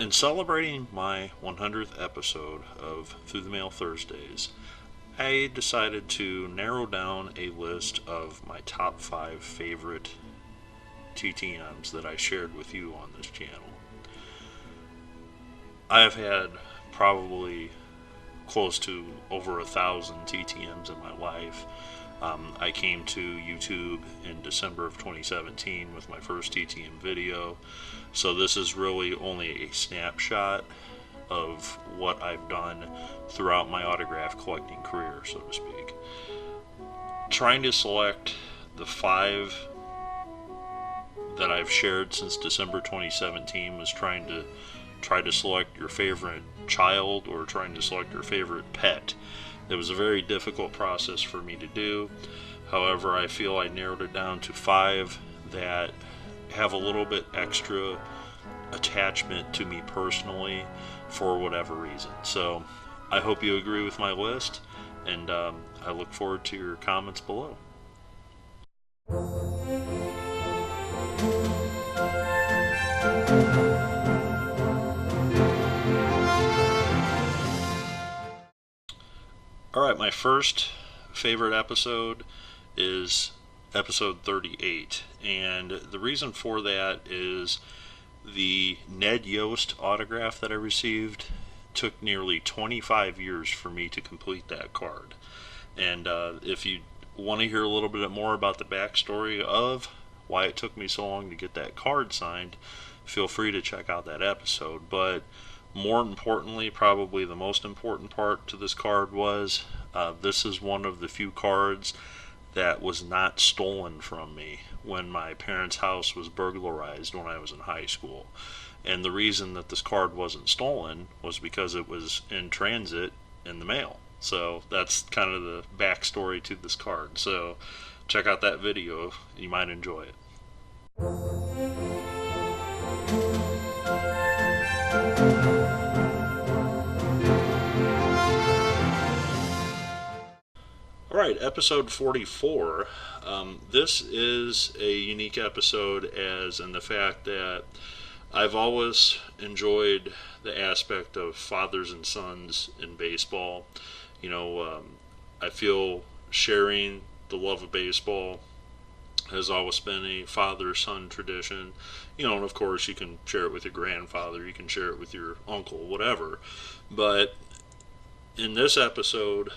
In celebrating my 100th episode of Through the Mail Thursdays, I decided to narrow down a list of my top 5 favorite TTMs that I shared with you on this channel. I have had probably close to over 1,000 TTMs in my life. I came to YouTube in December of 2017 with my first TTM video, so this is really only a snapshot of what I've done throughout my autograph collecting career, so to speak. Trying to select the 5 that I've shared since December 2017 was trying to select your favorite child or trying to select your favorite pet. It was a very difficult process for me to do. However, I feel I narrowed it down to 5 that have a little bit extra attachment to me personally for whatever reason. So I hope you agree with my list, and I look forward to your comments below. Alright, my first favorite episode is episode 38, and the reason for that is the Ned Yost autograph that I received took nearly 25 years for me to complete that card. And if you want to hear a little bit more about the backstory of why it took me so long to get that card signed, feel free to check out that episode. But more importantly, probably the most important part to this card was this is one of the few cards that was not stolen from me when my parents' house was burglarized when I was in high school. And the reason that this card wasn't stolen was because it was in transit in the mail. So that's kind of the backstory to this card. So check out that video, you might enjoy it. Alright, episode 44. This is a unique episode as in the fact that I've always enjoyed the aspect of fathers and sons in baseball. You know, I feel sharing the love of baseball has always been a father-son tradition. You know, and of course you can share it with your grandfather, you can share it with your uncle, whatever. But in this episode,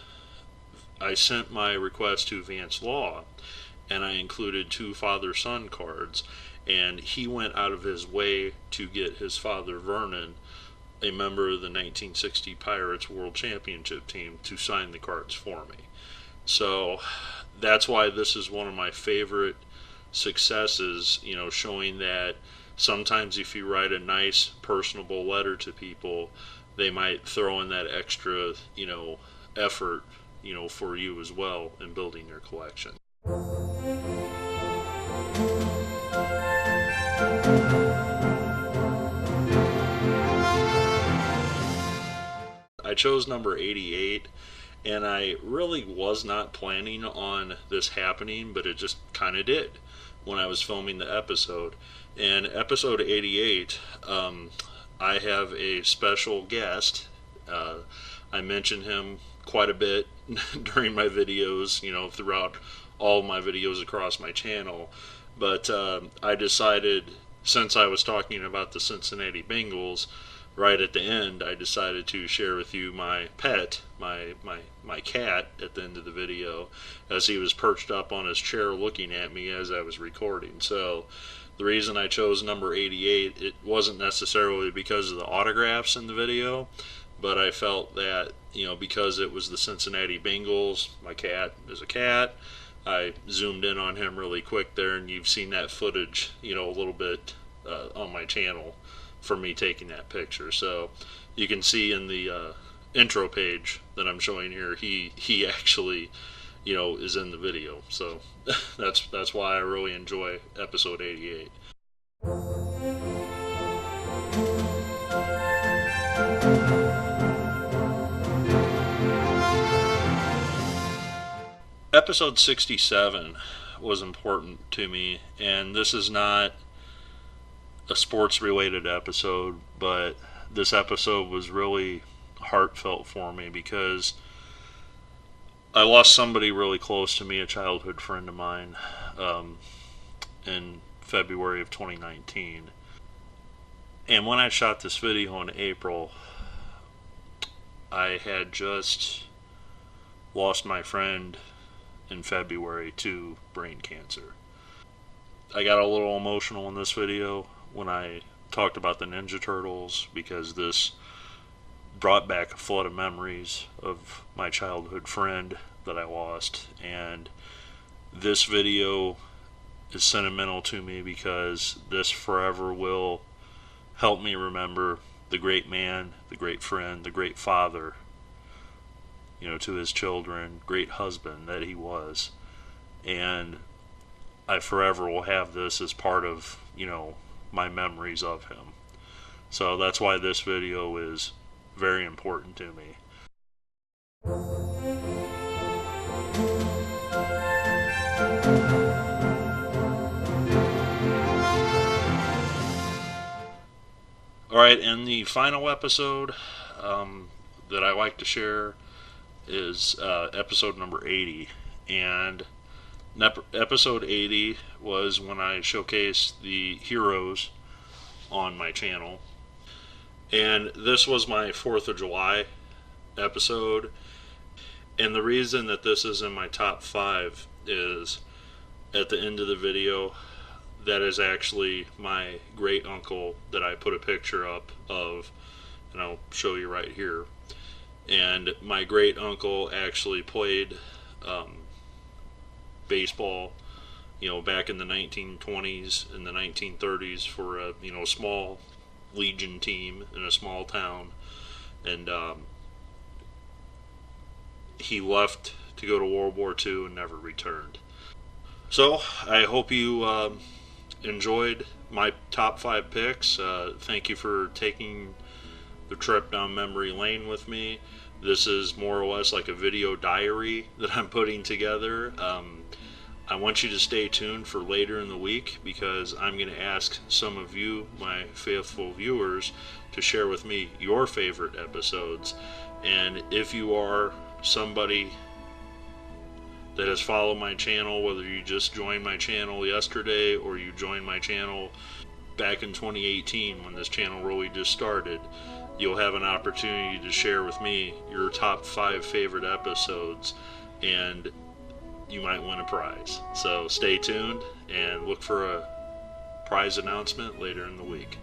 I sent my request to Vance Law, and I included 2 father-son cards, and he went out of his way to get his father Vernon, a member of the 1960 Pirates World Championship team, to sign the cards for me. So that's why this is one of my favorite successes, you know, showing that sometimes if you write a nice personable letter to people, they might throw in that extra, you know, effort, you know, for you as well in building your collection. I chose number 88, and I really was not planning on this happening, but it just kind of did when I was filming the episode. In episode 88, I have a special guest. I mention him quite a bit during my videos, you know, throughout all my videos across my channel. But I decided, since I was talking about the Cincinnati Bengals, right at the end, I decided to share with you my pet, my cat, at the end of the video, as he was perched up on his chair looking at me as I was recording. So the reason I chose number 88, it wasn't necessarily because of the autographs in the video, but I felt that, you know, because it was the Cincinnati Bengals, my cat is a cat, I zoomed in on him really quick there, and you've seen that footage, you know, a little bit on my channel for me taking that picture. So you can see in the intro page that I'm showing here, he actually, you know, is in the video. So that's why I really enjoy episode 88. Episode 67 was important to me, and this is not a sports related episode, but this episode was really heartfelt for me because I lost somebody really close to me, a childhood friend of mine, in February of 2019. And when I shot this video in April, I had just lost my friend in February to brain cancer. I got a little emotional in this video when I talked about the Ninja Turtles because this brought back a flood of memories of my childhood friend that I lost, and this video is sentimental to me because this forever will help me remember the great man, the great friend, the great father, to his children, great husband that he was. And I forever will have this as part of, my memories of him. So that's why this video is very important to me. Alright, and the final episode that I like to share is episode number 80. And episode 80 was when I showcased the heroes on my channel. And this was my 4th of July episode. And the reason that this is in my top 5 is at the end of the video, that is actually my great uncle that I put a picture up of, and I'll show you right here. And my great uncle actually played baseball, back in the 1920s and the 1930s for a small legion team in a small town, and he left to go to World War II and never returned. So I hope you enjoyed my top 5 picks. Thank you for taking the trip down memory lane with me. This is more or less like a video diary that I'm putting together. I want you to stay tuned for later in the week because I'm going to ask some of you, my faithful viewers, to share with me your favorite episodes. And if you are somebody that has followed my channel, whether you just joined my channel yesterday or you joined my channel back in 2018 when this channel really just started, you'll have an opportunity to share with me your top 5 favorite episodes, and you might win a prize. So stay tuned and look for a prize announcement later in the week.